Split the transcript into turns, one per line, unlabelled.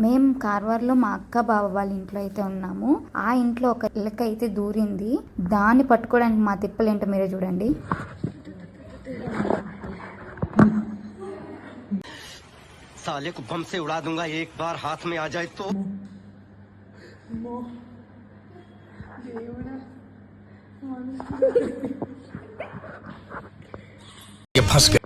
మేము కార్వార్లో మా అక్క బావ వాళ్ళ ఇంట్లో అయితే ఉన్నాము. ఆ ఇంట్లో ఒక ఎలక అయితే దూరింది. దాన్ని పట్టుకోవడానికి మా తిప్పలేంటో మీరే చూడండి.
साले को बम से उड़ा दूंगा एक बार हाथ में आ जाए तो। ये फंस गए.